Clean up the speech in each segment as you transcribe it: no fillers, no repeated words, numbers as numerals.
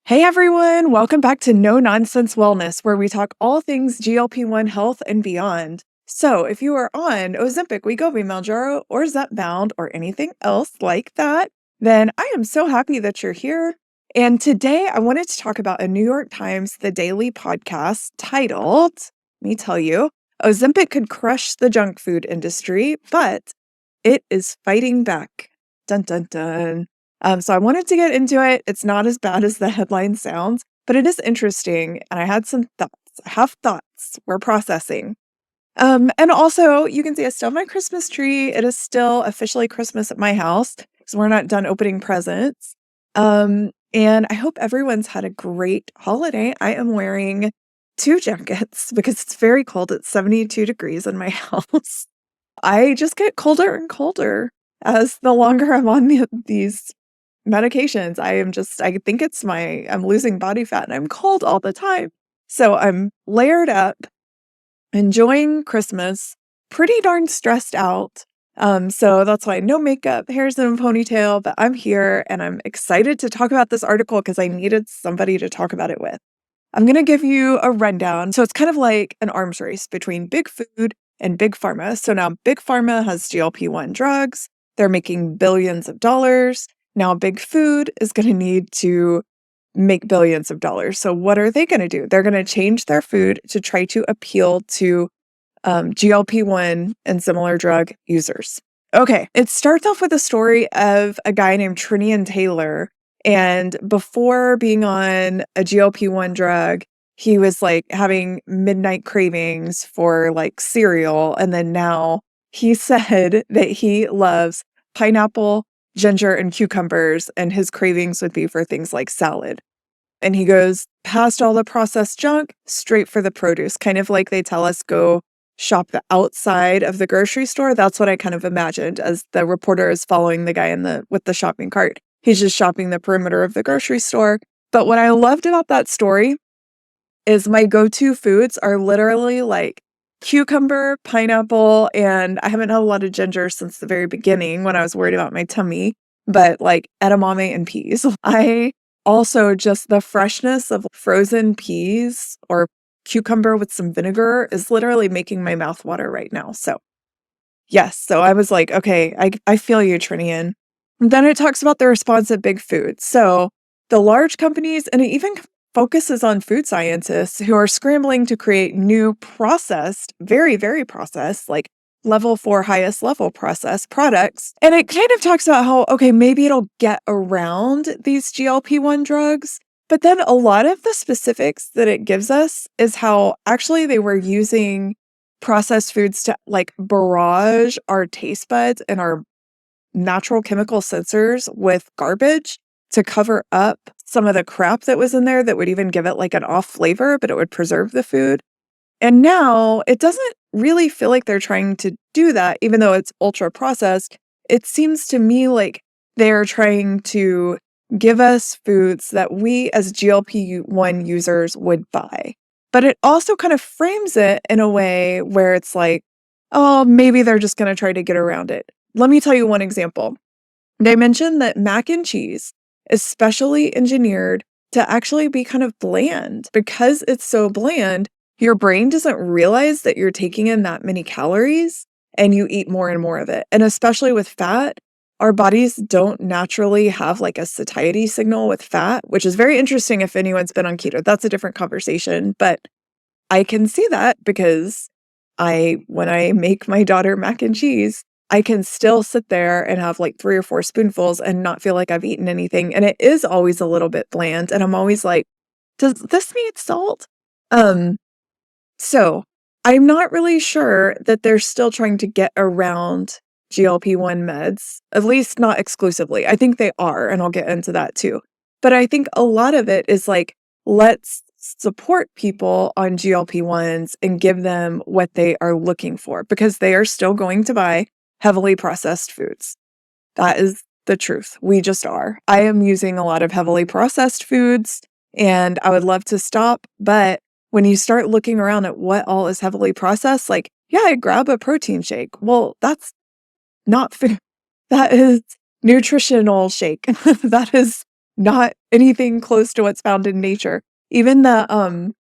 Hey everyone, welcome back to No Nonsense Wellness, where we talk all things GLP-1 health and beyond. So, if you are on Ozempic, Wegovy, Mounjaro, or Zepbound, or anything else like that, then I am so happy that you're here. And today I wanted to talk about a New York Times The Daily podcast titled, let me tell you, Ozempic could crush the junk food industry, but it is fighting back. Dun dun dun. So I wanted to get into it. It's not as bad as the headline sounds, but it is interesting. And I had some thoughts. I have thoughts. We're processing. And also, you can see I still have my Christmas tree. It is still officially Christmas at my house because we're not done opening presents. And I hope everyone's had a great holiday. I am wearing 2 jackets because it's very cold. It's 72 degrees in my house. I just get colder and colder as the longer I'm on these medications. I think I'm losing body fat and I'm cold all the time. So I'm layered up, enjoying Christmas, pretty darn stressed out. So that's why no makeup, hair's in a ponytail, but I'm here and I'm excited to talk about this article because I needed somebody to talk about it with. I'm going to give you a rundown. So it's kind of like an arms race between big food and big pharma. So now big pharma has GLP-1 drugs. They're making billions of dollars. Now, big food is going to need to make billions of dollars. So what are they going to do? They're going to change their food to try to appeal to GLP-1 and similar drug users. Okay, it starts off with a story of a guy named Trinian Taylor. And before being on a GLP-1 drug, he was like having midnight cravings for like cereal. And then now he said that he loves pineapple, ginger, and cucumbers, and his cravings would be for things like salad. And he goes past all the processed junk, straight for the produce, kind of like they tell us go shop the outside of the grocery store. That's what I kind of imagined as the reporter is following the guy with the shopping cart. He's just shopping the perimeter of the grocery store. But what I loved about that story is my go-to foods are literally like cucumber, pineapple, and I haven't had a lot of ginger since the very beginning when I was worried about my tummy, but like edamame and peas. I also just the freshness of frozen peas or cucumber with some vinegar is literally making my mouth water right now. So yes, so I was like, okay, I feel you, Trinian. And then it talks about the response of big food. So the large companies, and it even focuses on food scientists who are scrambling to create new processed, very, very processed, like level 4, highest level processed products. And it kind of talks about how, okay, maybe it'll get around these GLP-1 drugs. But then a lot of the specifics that it gives us is how actually they were using processed foods to like barrage our taste buds and our natural chemical sensors with garbage to cover up some of the crap that was in there that would even give it like an off flavor, but it would preserve the food. And now it doesn't really feel like they're trying to do that, even though it's ultra processed. It seems to me like they're trying to give us foods that we as GLP-1 users would buy. But it also kind of frames it in a way where it's like, oh, maybe they're just going to try to get around it. Let me tell you one example. They mentioned that mac and cheese is specially engineered to actually be kind of bland. Because it's so bland, your brain doesn't realize that you're taking in that many calories and you eat more and more of it. And especially with fat, our bodies don't naturally have like a satiety signal with fat, which is very interesting if anyone's been on keto. That's a different conversation, but I can see that because when I make my daughter mac and cheese, I can still sit there and have like 3 or 4 spoonfuls and not feel like I've eaten anything. And it is always a little bit bland. And I'm always like, does this need salt? So I'm not really sure that they're still trying to get around GLP-1 meds, at least not exclusively. I think they are, and I'll get into that too. But I think a lot of it is like, let's support people on GLP-1s and give them what they are looking for because they are still going to buy heavily processed foods. That is the truth. We just are. I am using a lot of heavily processed foods and I would love to stop. But when you start looking around at what all is heavily processed, like, yeah, I grab a protein shake. Well, that's not food. That is nutritional shake. That is not anything close to what's found in nature. Even the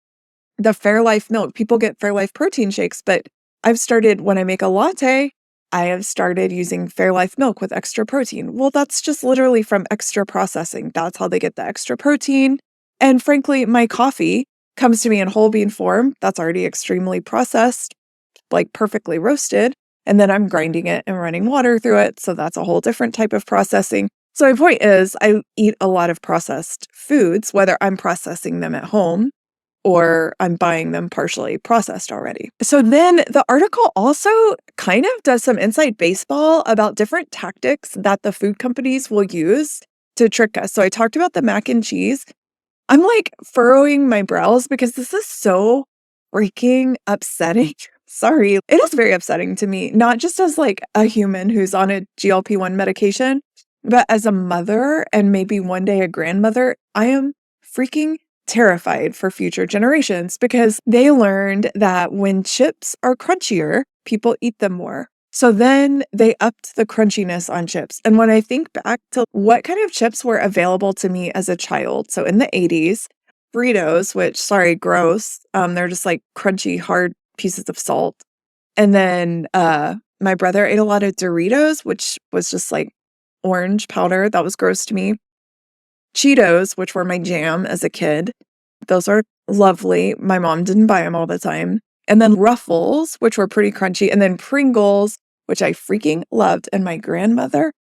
Fairlife milk, people get Fairlife protein shakes, but I've started when I make a latte, I have started using Fairlife milk with extra protein. Well, that's just literally from extra processing. That's how they get the extra protein. And frankly, my coffee comes to me in whole bean form. That's already extremely processed, like perfectly roasted. And then I'm grinding it and running water through it. So that's a whole different type of processing. So my point is, I eat a lot of processed foods, whether I'm processing them at home or I'm buying them partially processed already. So then the article also kind of does some inside baseball about different tactics that the food companies will use to trick us. So I talked about the mac and cheese. I'm like furrowing my brows because this is so freaking upsetting. Sorry. It is very upsetting to me, not just as like a human who's on a GLP-1 medication, but as a mother and maybe one day a grandmother. I am freaking terrified for future generations because they learned that when chips are crunchier, people eat them more. So then they upped the crunchiness on chips. And when I think back to what kind of chips were available to me as a child, so in the 80s, Fritos, which, sorry, gross. They're just like crunchy, hard pieces of salt. And then my brother ate a lot of Doritos, which was just like orange powder. That was gross to me. Cheetos, which were my jam as a kid. Those are lovely. My mom didn't buy them all the time. And then Ruffles, which were pretty crunchy. And then Pringles, which I freaking loved. And my grandmother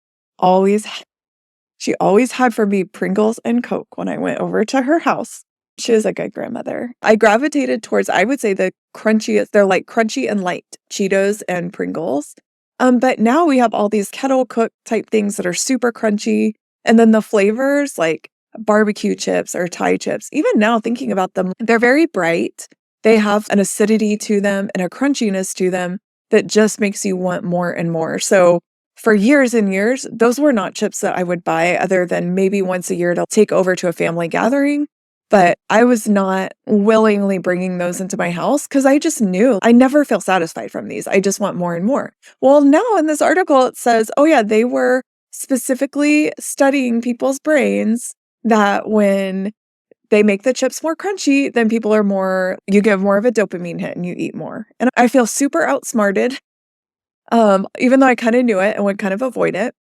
she always had for me Pringles and Coke when I went over to her house. She was a good grandmother. I gravitated towards, I would say, the crunchiest. They're like crunchy and light Cheetos and Pringles. But now we have all these kettle cooked type things that are super crunchy. And then the flavors like barbecue chips or Thai chips, even now thinking about them, they're very bright. They have an acidity to them and a crunchiness to them that just makes you want more and more. So for years and years, those were not chips that I would buy other than maybe once a year to take over to a family gathering. But I was not willingly bringing those into my house because I just knew I never feel satisfied from these. I just want more and more. Well, now in this article, it says, oh yeah, they were specifically studying people's brains that when they make the chips more crunchy, then you get more of a dopamine hit and you eat more. And I feel super outsmarted, even though I kind of knew it and would kind of avoid it.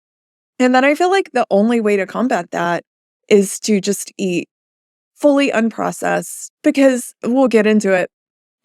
And then I feel like the only way to combat that is to just eat fully unprocessed, because we'll get into it.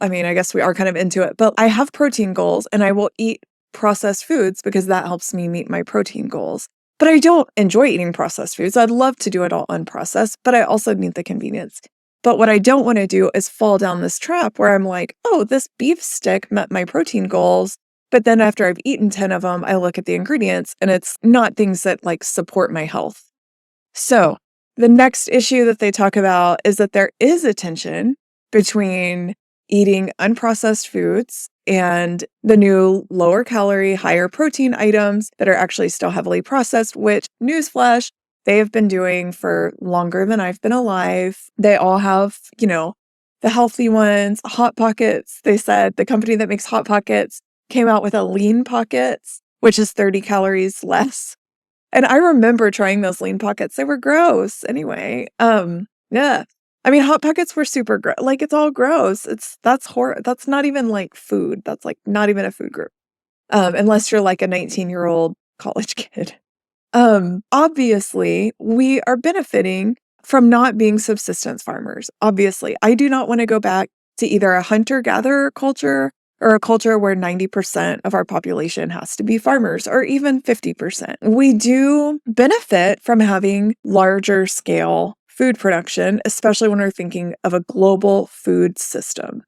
I mean, I guess we are kind of into it, but I have protein goals and I will eat processed foods because that helps me meet my protein goals. But I don't enjoy eating processed foods. I'd love to do it all unprocessed, but I also need the convenience. But what I don't want to do is fall down this trap where I'm like, oh, this beef stick met my protein goals. But then after I've eaten 10 of them, I look at the ingredients and it's not things that like support my health. So the next issue that they talk about is that there is a tension between eating unprocessed foods and the new lower calorie, higher protein items that are actually still heavily processed, which, newsflash, they have been doing for longer than I've been alive. They all have, the healthy ones, Hot Pockets. They said the company that makes Hot Pockets came out with a Lean Pockets, which is 30 calories less. And I remember trying those Lean Pockets. They were gross anyway. Yeah. I mean, Hot Pockets were super gross. Like, it's all gross. That's not even like food. That's like not even a food group. Unless you're like a 19-year-old college kid. Obviously, we are benefiting from not being subsistence farmers. Obviously, I do not want to go back to either a hunter-gatherer culture or a culture where 90% of our population has to be farmers, or even 50%. We do benefit from having larger scale food production, especially when we're thinking of a global food system.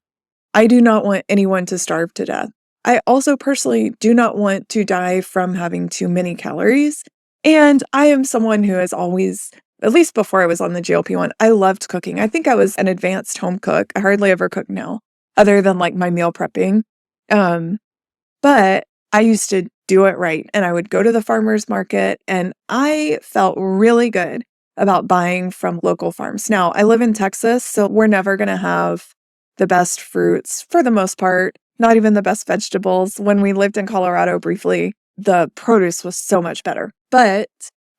I do not want anyone to starve to death. I also personally do not want to die from having too many calories. And I am someone who has always, at least before I was on the GLP-1, I loved cooking. I think I was an advanced home cook. I hardly ever cook now, other than like my meal prepping. But I used to do it right. And I would go to the farmer's market and I felt really good about buying from local farms. Now, I live in Texas, so we're never going to have the best fruits for the most part, not even the best vegetables. When we lived in Colorado briefly, the produce was so much better. But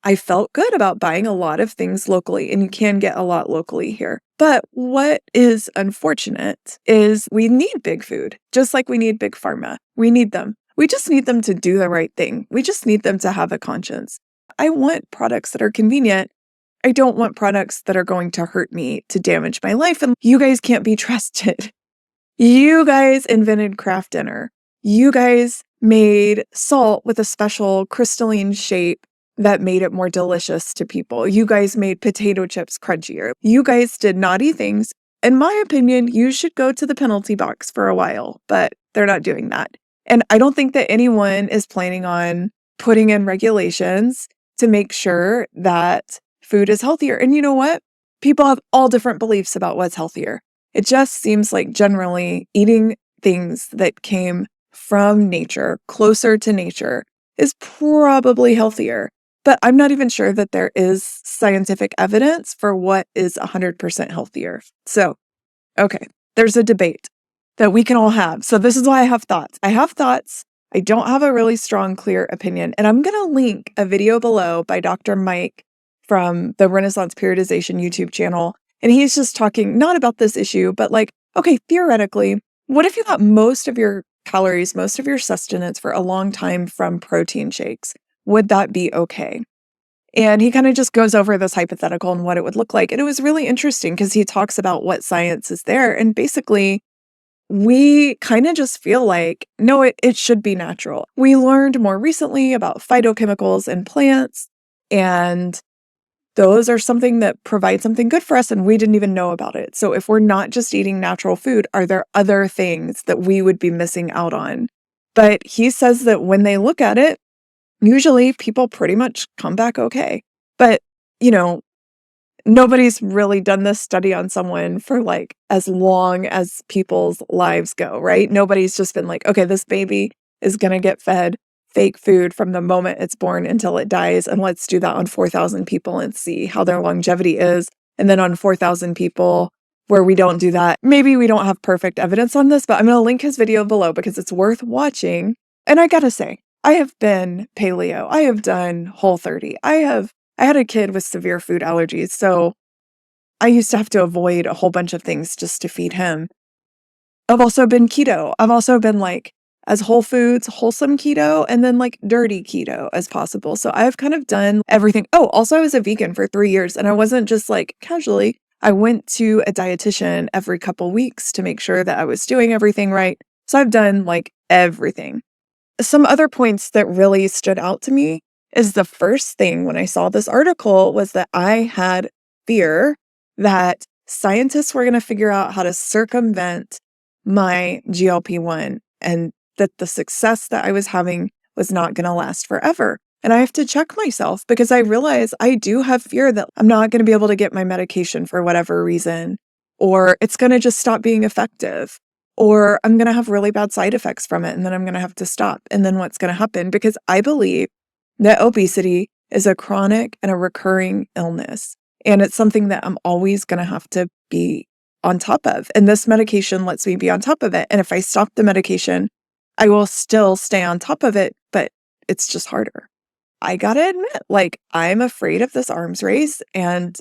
I felt good about buying a lot of things locally, and you can get a lot locally here. But what is unfortunate is we need big food, just like we need big pharma. We need them. We just need them to do the right thing. We just need them to have a conscience. I want products that are convenient. I don't want products that are going to hurt me, to damage my life. And you guys can't be trusted. You guys invented Kraft Dinner. You guys made salt with a special crystalline shape that made it more delicious to people. You guys made potato chips crunchier. You guys did naughty things. In my opinion, you should go to the penalty box for a while, but they're not doing that. And I don't think that anyone is planning on putting in regulations to make sure that food is healthier. And you know what? People have all different beliefs about what's healthier. It just seems like generally eating things that came from nature, closer to nature, is probably healthier. But I'm not even sure that there is scientific evidence for what is 100% healthier. So, okay, there's a debate that we can all have. So this is why I have thoughts. I have thoughts. I don't have a really strong, clear opinion. And I'm going to link a video below by Dr. Mike from the Renaissance Periodization YouTube channel. And he's just talking not about this issue, but like, okay, theoretically, what if you got most of your calories, most of your sustenance for a long time from protein shakes? Would that be okay? And he kind of just goes over this hypothetical and what it would look like. And it was really interesting because he talks about what science is there. And basically, we kind of just feel like, no, it should be natural. We learned more recently about phytochemicals in plants, and those are something that provide something good for us, and we didn't even know about it. So if we're not just eating natural food, are there other things that we would be missing out on? But he says that when they look at it, usually people pretty much come back okay. But, nobody's really done this study on someone for like as long as people's lives go, right? Nobody's just been like, okay, this baby is going to get fed fake food from the moment it's born until it dies. And let's do that on 4,000 people and see how their longevity is. And then on 4,000 people where we don't do that, maybe we don't have perfect evidence on this, but I'm going to link his video below because it's worth watching. And I got to say, I have been paleo. I have done Whole30. I had a kid with severe food allergies, so I used to have to avoid a whole bunch of things just to feed him. I've also been keto. I've also been like as whole foods, wholesome keto, and then like dirty keto as possible. So I've kind of done everything. Oh, also I was a vegan for 3 years, and I wasn't just like casually. I went to a dietitian every couple weeks to make sure that I was doing everything right. So I've done like everything. Some other points that really stood out to me is the first thing when I saw this article was that I had fear that scientists were going to figure out how to circumvent my GLP-1 and that the success that I was having was not going to last forever. And I have to check myself because I realize I do have fear that I'm not going to be able to get my medication for whatever reason, or it's going to just stop being effective, or I'm going to have really bad side effects from it and then I'm going to have to stop. And then what's going to happen? Because I believe that obesity is a chronic and a recurring illness. And it's something that I'm always going to have to be on top of. And this medication lets me be on top of it. And if I stop the medication, I will still stay on top of it, but it's just harder. I got to admit, like, I'm afraid of this arms race and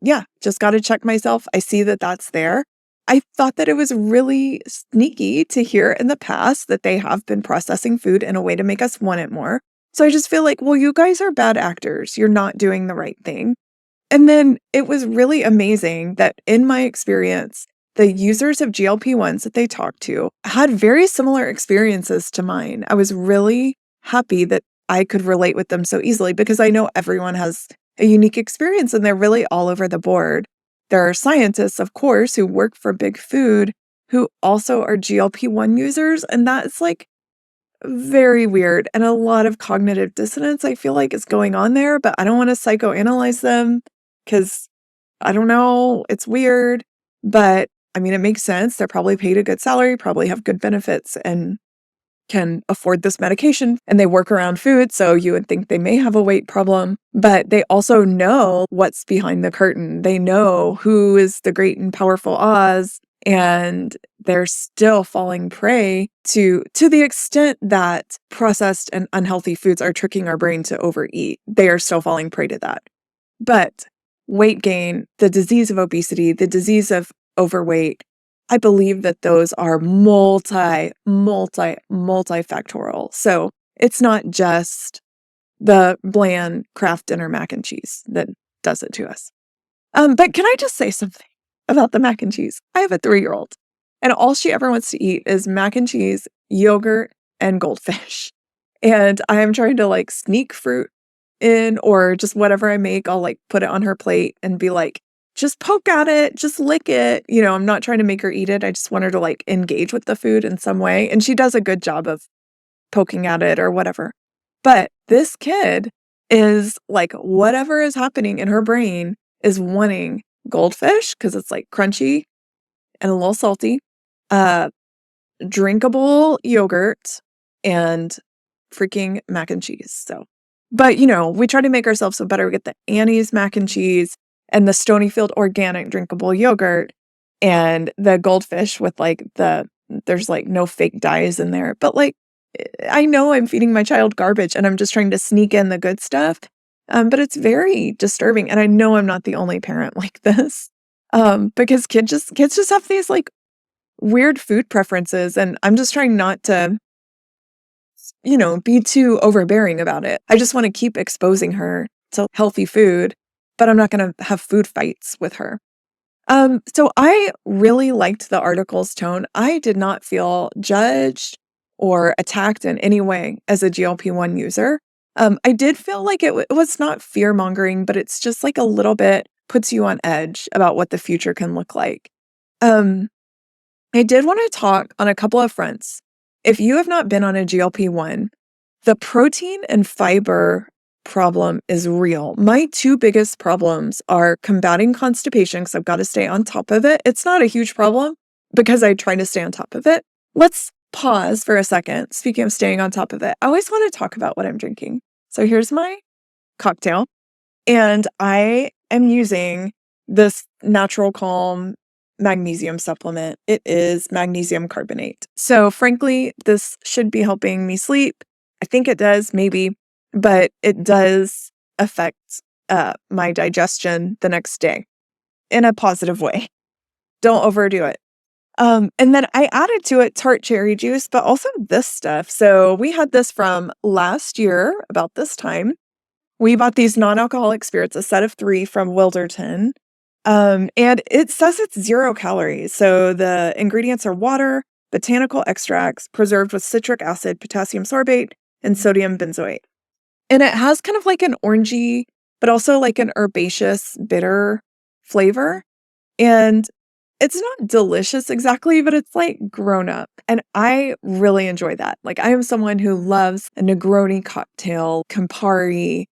yeah, just got to check myself. I see that that's there. I thought that it was really sneaky to hear in the past that they have been processing food in a way to make us want it more. So I just feel like, well, you guys are bad actors. You're not doing the right thing. And then it was really amazing that in my experience, the users of GLP-1s that they talked to had very similar experiences to mine. I was really happy that I could relate with them so easily because I know everyone has a unique experience and they're really all over the board. There are scientists, of course, who work for big food who also are GLP-1 users. And that's like very weird and a lot of cognitive dissonance I feel like is going on there, but I don't want to psychoanalyze them because I don't know, it's weird. But I mean, it makes sense. They're probably paid a good salary, probably have good benefits and can afford this medication and they work around food. So you would think they may have a weight problem, but they also know what's behind the curtain. They know who is the great and powerful Oz And they're still falling prey to the extent that processed and unhealthy foods are tricking our brain to overeat. They are still falling prey to that. But weight gain, the disease of obesity, the disease of overweight, I believe that those are multifactorial. So it's not just the bland Kraft dinner mac and cheese that does it to us. But can I just say something about the mac and cheese? I have a 3-year-old, and all she ever wants to eat is mac and cheese, yogurt, and goldfish. And I am trying to like sneak fruit in, or just whatever I make, I'll like put it on her plate and be like, just poke at it, just lick it. I'm not trying to make her eat it. I just want her to like engage with the food in some way. And she does a good job of poking at it or whatever. But this kid is like, whatever is happening in her brain is wanting goldfish because it's like crunchy and a little salty, drinkable yogurt, and freaking mac and cheese. So, but we try to make ourselves so better. We get the Annie's mac and cheese and the Stonyfield organic drinkable yogurt and the goldfish with like there's like no fake dyes in there. But like, I know I'm feeding my child garbage and I'm just trying to sneak in the good stuff. But it's very disturbing. And I know I'm not the only parent like this. Because kids just have these like weird food preferences. And I'm just trying not to, be too overbearing about it. I just want to keep exposing her to healthy food, but I'm not going to have food fights with her. So I really liked the article's tone. I did not feel judged or attacked in any way as a GLP-1 user. I did feel like it was not fear-mongering, but it's just like a little bit puts you on edge about what the future can look like. I did want to talk on a couple of fronts. If you have not been on a GLP-1, the protein and fiber problem is real. My 2 biggest problems are combating constipation because I've got to stay on top of it. It's not a huge problem because I try to stay on top of it. Let's pause for a second. Speaking of staying on top of it, I always want to talk about what I'm drinking. So here's my cocktail, and I am using this Natural Calm magnesium supplement. It is magnesium carbonate. So frankly, this should be helping me sleep. I think it does, maybe, but it does affect my digestion the next day in a positive way. Don't overdo it. And then I added to it tart cherry juice, but also this stuff. So we had this from last year about this time. We bought these non-alcoholic spirits, a set of 3 from Wilderton. And it says it's 0 calories. So the ingredients are water, botanical extracts, preserved with citric acid, potassium sorbate, and sodium benzoate. And it has kind of like an orangey, but also like an herbaceous, bitter flavor. And it's not delicious exactly, but it's like grown up. And I really enjoy that. Like I am someone who loves a Negroni cocktail, Campari,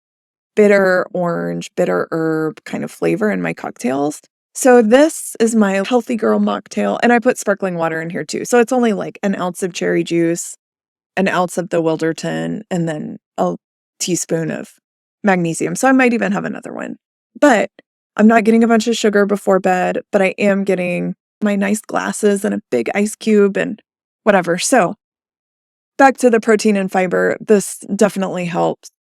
bitter orange, bitter herb kind of flavor in my cocktails. So this is my healthy girl mocktail. And I put sparkling water in here too. So it's only like an ounce of cherry juice, an ounce of the Wilderton, and then a teaspoon of magnesium. So I might even have another one. But I'm not getting a bunch of sugar before bed, but I am getting my nice glasses and a big ice cube and whatever. So back to the protein and fiber, this definitely helps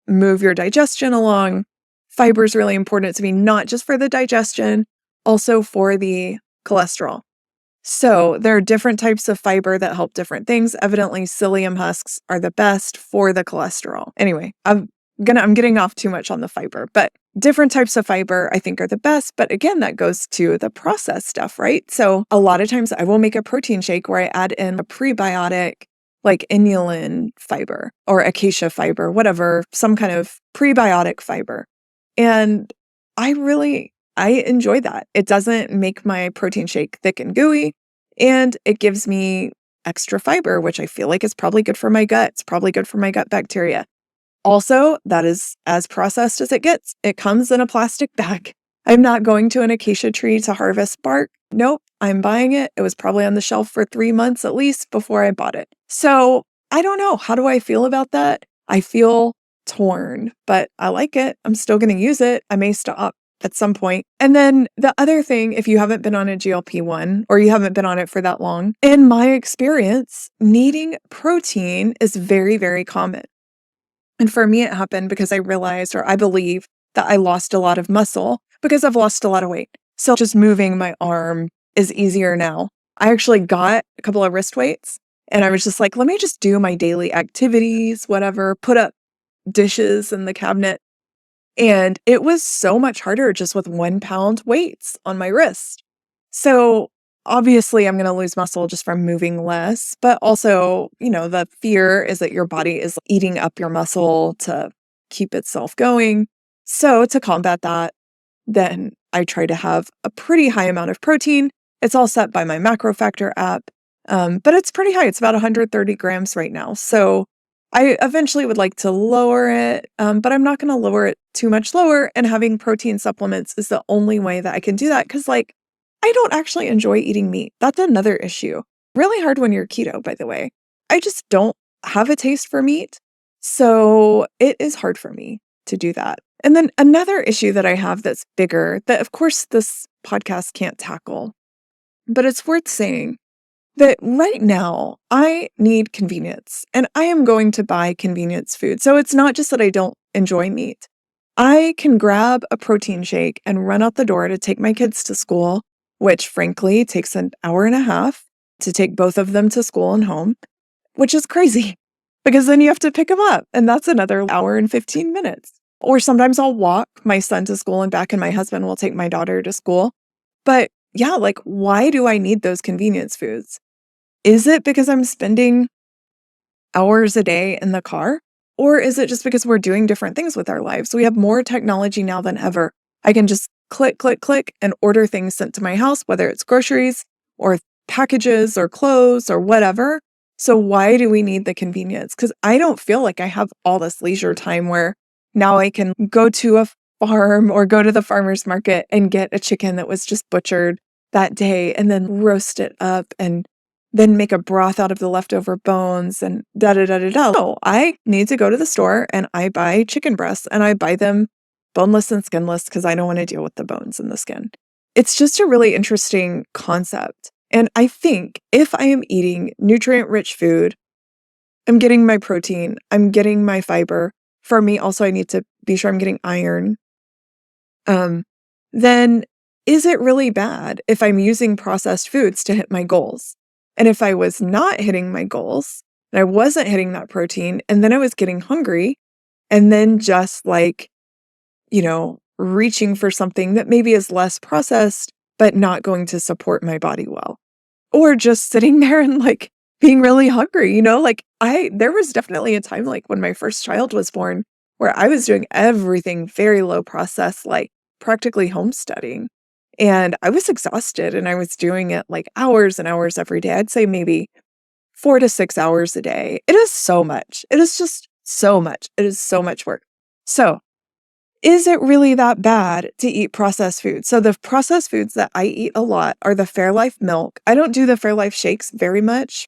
move your digestion along. Fiber is really important to me, not just for the digestion, also for the cholesterol. So there are different types of fiber that help different things. Evidently, psyllium husks are the best for the cholesterol. Anyway, I'm getting off too much on the fiber, but different types of fiber I think are the best. But again, that goes to the processed stuff, right? So a lot of times I will make a protein shake where I add in a prebiotic like inulin fiber or acacia fiber, whatever, some kind of prebiotic fiber. And I enjoy that. It doesn't make my protein shake thick and gooey, and it gives me extra fiber, which I feel like is probably good for my gut. It's probably good for my gut bacteria. Also, that is as processed as it gets. It comes in a plastic bag. I'm not going to an acacia tree to harvest bark. Nope, I'm buying it. It was probably on the shelf for 3 months at least before I bought it. So I don't know. How do I feel about that? I feel torn, but I like it. I'm still going to use it. I may stop at some point. And then the other thing, if you haven't been on a GLP-1 or you haven't been on it for that long, in my experience, needing protein is very, very common. And for me, it happened because I realized, or I believe, that I lost a lot of muscle because I've lost a lot of weight. So just moving my arm is easier now. I actually got a couple of wrist weights and I was just like, let me just do my daily activities, whatever, put up dishes in the cabinet. And it was so much harder just with 1 pound weights on my wrist. So obviously, I'm going to lose muscle just from moving less. But also, the fear is that your body is eating up your muscle to keep itself going. So to combat that, then I try to have a pretty high amount of protein. It's all set by my macro factor app, but it's pretty high. It's about 130 grams right now. So I eventually would like to lower it, but I'm not going to lower it too much lower. And having protein supplements is the only way that I can do that because, I don't actually enjoy eating meat. That's another issue. Really hard when you're keto, by the way. I just don't have a taste for meat. So it is hard for me to do that. And then another issue that I have that's bigger, that of course this podcast can't tackle, but it's worth saying that right now I need convenience and I am going to buy convenience food. So it's not just that I don't enjoy meat. I can grab a protein shake and run out the door to take my kids to school, which frankly takes an hour and a half to take both of them to school and home, which is crazy because then you have to pick them up and that's another hour and 15 minutes. Or sometimes I'll walk my son to school and back and my husband will take my daughter to school. But yeah, why do I need those convenience foods? Is it because I'm spending hours a day in the car? Or is it just because we're doing different things with our lives? We have more technology now than ever. I can just click, click, click and order things sent to my house, whether it's groceries or packages or clothes or whatever. So why do we need the convenience? Because I don't feel like I have all this leisure time where now I can go to a farm or go to the farmer's market and get a chicken that was just butchered that day and then roast it up and then make a broth out of the leftover bones and da-da-da-da-da. No, I need to go to the store and I buy chicken breasts and I buy them boneless and skinless because I don't want to deal with the bones and the skin. It's just a really interesting concept. And I think if I am eating nutrient-rich food, I'm getting my protein, I'm getting my fiber. For me, also, I need to be sure I'm getting iron. Then is it really bad if I'm using processed foods to hit my goals? And if I was not hitting my goals, and I wasn't hitting that protein, and then I was getting hungry, and then just reaching for something that maybe is less processed, but not going to support my body well. Or just sitting there and being really hungry, there was definitely a time when my first child was born where I was doing everything very low process, practically homesteading. And I was exhausted and I was doing it hours and hours every day. I'd say maybe 4 to 6 hours a day. It is so much. It is just so much. It is so much work. So is it really that bad to eat processed foods? So the processed foods that I eat a lot are the Fairlife milk. I don't do the Fairlife shakes very much,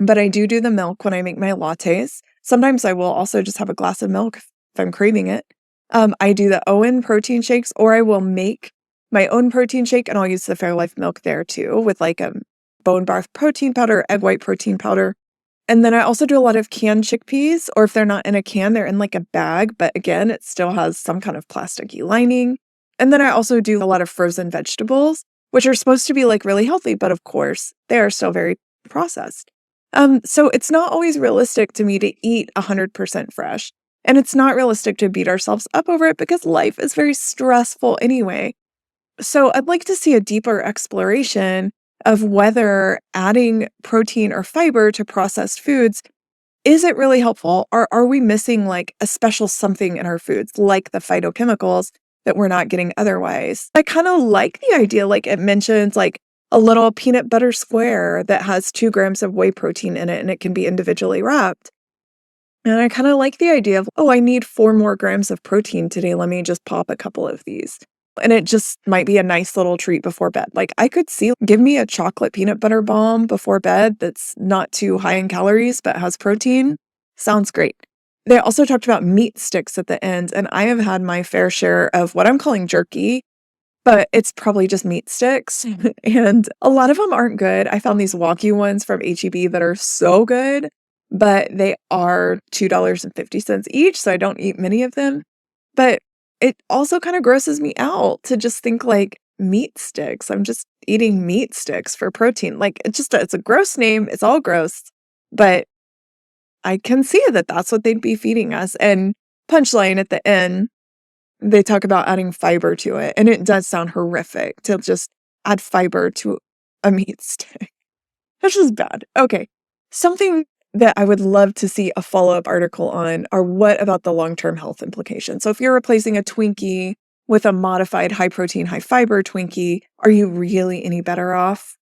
but I do the milk when I make my lattes. Sometimes I will also just have a glass of milk if I'm craving it. I do the ON protein shakes, or I will make my own protein shake and I'll use the Fairlife milk there too with a bone broth protein powder, egg white protein powder. And then I also do a lot of canned chickpeas, or if they're not in a can, they're in a bag, but again, it still has some kind of plasticky lining. And then I also do a lot of frozen vegetables, which are supposed to be really healthy, but of course, they are still very processed. So it's not always realistic to me to eat 100% fresh. And it's not realistic to beat ourselves up over it because life is very stressful anyway. So I'd like to see a deeper exploration of whether adding protein or fiber to processed foods, is it really helpful? Or are we missing a special something in our foods, like the phytochemicals that we're not getting otherwise? I kind of like the idea, it mentions a little peanut butter square that has 2 grams of whey protein in it and it can be individually wrapped. And I kind of like the idea of, I need 4 more grams of protein today. Let me just pop a couple of these. And it just might be a nice little treat before bed. I could see, give me a chocolate peanut butter bomb before bed that's not too high in calories, but has protein. Sounds great. They also talked about meat sticks at the end, and I have had my fair share of what I'm calling jerky, but it's probably just meat sticks, and a lot of them aren't good. I found these Wagyu ones from H-E-B that are so good, but they are $2.50 each, so I don't eat many of them. But it also kinda grosses me out to just think, like, meat sticks. I'm just eating meat sticks for protein. Like, it's a gross name, it's all gross, but I can see that that's what they'd be feeding us, and punchline at the end, they talk about adding fiber to it, and it does sound horrific to just add fiber to a meat stick. That's just bad. Okay. Something that I would love to see a follow-up article on are what about the long-term health implications? So if you're replacing a Twinkie with a modified high protein, high fiber Twinkie, are you really any better off?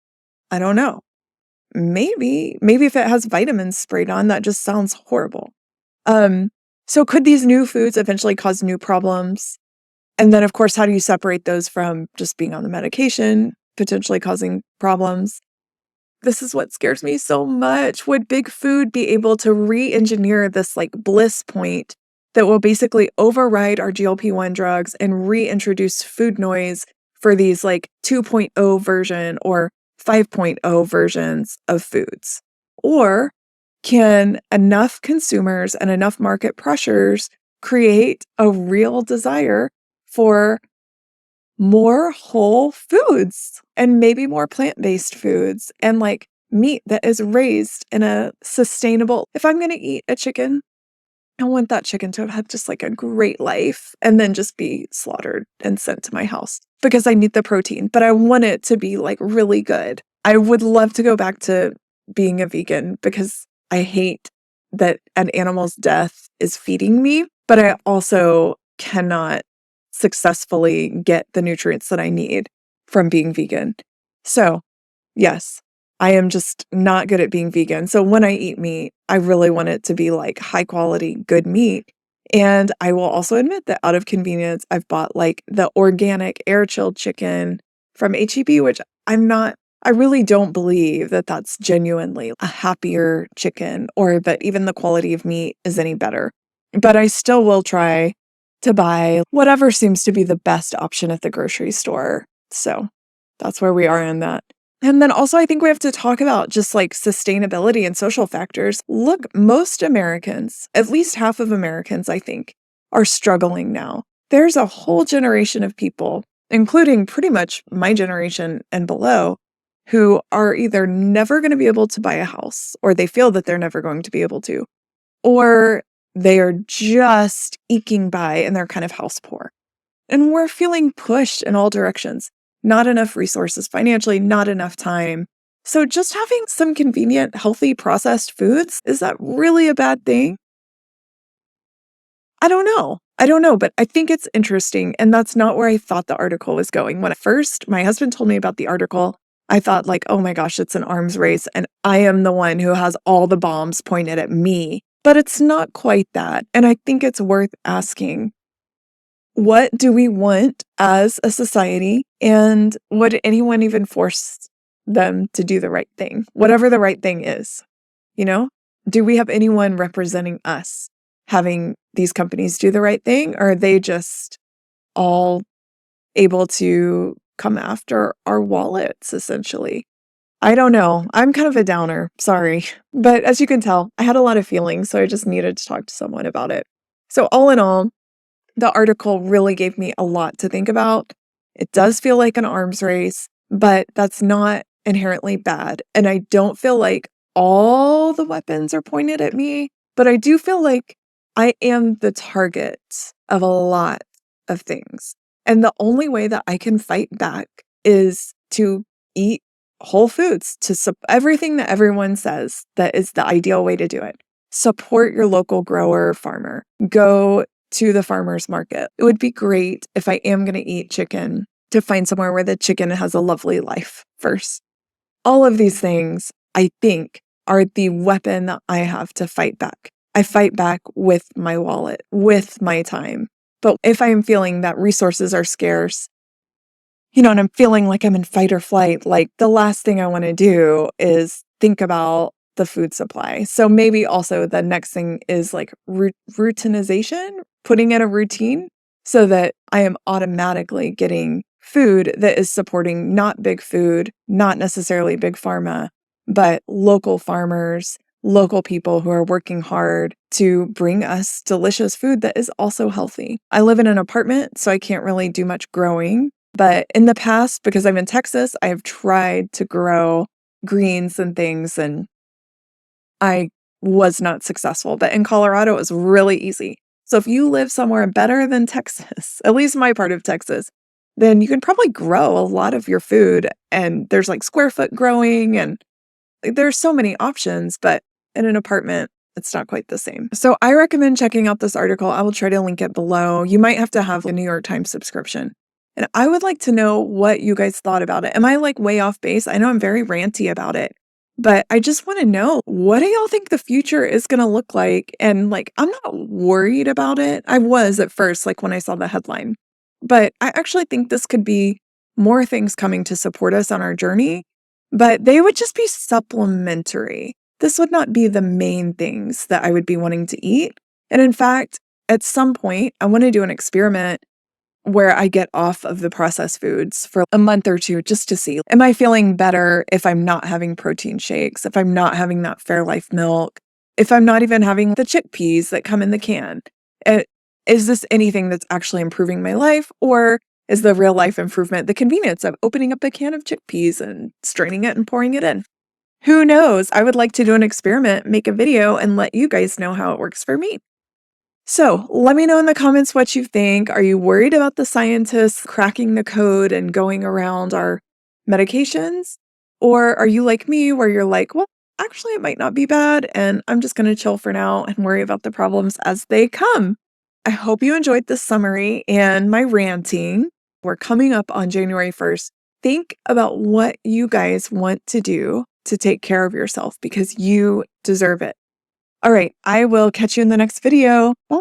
I don't know. Maybe if it has vitamins sprayed on, that just sounds horrible. Um, so could these new foods eventually cause new problems? And then, of course, how do you separate those from just being on the medication, potentially causing problems? This is what scares me so much. Would big food be able to re-engineer this like bliss point that will basically override our GLP-1 drugs and reintroduce food noise for these like 2.0 version or 5.0 versions of foods? Or can enough consumers and enough market pressures create a real desire for more whole foods and maybe more plant-based foods and like meat that is raised in a sustainable. If I'm going to eat a chicken, I want that chicken to have had just like a great life and then just be slaughtered and sent to my house because I need the protein, but I want it to be like really good. I would love to go back to being a vegan because I hate that an animal's death is feeding me, but I also cannot successfully get the nutrients that I need from being vegan. So, yes, I am just not good at being vegan. So when I eat meat, I really want it to be like high quality, good meat. And I will also admit that out of convenience, I've bought like the organic air chilled chicken from HEB, which I really don't believe that that's genuinely a happier chicken or that even the quality of meat is any better. But I still will try to buy whatever seems to be the best option at the grocery store. So that's where we are in that. And then also, I think we have to talk about just like sustainability and social factors. Look, most Americans, at least half of Americans, I think, are struggling now. There's a whole generation of people, including pretty much my generation and below, who are either never going to be able to buy a house, or they feel that they're never going to be able to, or they are just eking by and they're kind of house poor. And we're feeling pushed in all directions. Not enough resources financially, not enough time. So just having some convenient, healthy, processed foods, is that really a bad thing? I don't know, but I think it's interesting. And that's not where I thought the article was going. When at first my husband told me about the article, I thought like, oh my gosh, it's an arms race. And I am the one who has all the bombs pointed at me. But it's not quite that. And I think it's worth asking, what do we want as a society? And would anyone even force them to do the right thing? Whatever the right thing is, you know? Do we have anyone representing us having these companies do the right thing? Or are they just all able to come after our wallets, essentially? I don't know. I'm kind of a downer. Sorry. But as you can tell, I had a lot of feelings, so I just needed to talk to someone about it. So all in all, the article really gave me a lot to think about. It does feel like an arms race, but that's not inherently bad. And I don't feel like all the weapons are pointed at me, but I do feel like I am the target of a lot of things. And the only way that I can fight back is to eat whole foods, everything that everyone says that is the ideal way to do it. Support your local grower or farmer. Go to the farmer's market. It would be great if I am going to eat chicken to find somewhere where the chicken has a lovely life first. All of these things, I think, are the weapon that I have to fight back. I fight back with my wallet, with my time. But if I am feeling that resources are scarce, and I'm feeling like I'm in fight or flight, like the last thing I want to do is think about the food supply. So maybe also the next thing is like routinization, putting in a routine so that I am automatically getting food that is supporting not big food, not necessarily big pharma, but local farmers, local people who are working hard to bring us delicious food that is also healthy. I live in an apartment, so I can't really do much growing. But in the past, because I'm in Texas, I have tried to grow greens and things, and I was not successful. But in Colorado, it was really easy. So if you live somewhere better than Texas, at least my part of Texas, then you can probably grow a lot of your food. And there's like square foot growing, and there's so many options, but in an apartment, it's not quite the same. So I recommend checking out this article. I will try to link it below. You might have to have a New York Times subscription. And I would like to know what you guys thought about it. Am I like way off base? I know I'm very ranty about it, but I just want to know, what do y'all think the future is going to look like? And like, I'm not worried about it. I was at first, like when I saw the headline, but I actually think this could be more things coming to support us on our journey, but they would just be supplementary. This would not be the main things that I would be wanting to eat. And in fact, at some point, I want to do an experiment where I get off of the processed foods for a month or two just to see, am I feeling better if I'm not having protein shakes, if I'm not having that Fairlife milk, if I'm not even having the chickpeas that come in the can? Is this anything that's actually improving my life, or is the real life improvement the convenience of opening up a can of chickpeas and straining it and pouring it in? Who knows? I would like to do an experiment, make a video, and let you guys know how it works for me. So let me know in the comments what you think. Are you worried about the scientists cracking the code and going around our medications? Or are you like me, where you're like, well, actually, it might not be bad, and I'm just going to chill for now and worry about the problems as they come? I hope you enjoyed this summary and my ranting. We're coming up on January 1st. Think about what you guys want to do to take care of yourself, because you deserve it. All right, I will catch you in the next video. Bye.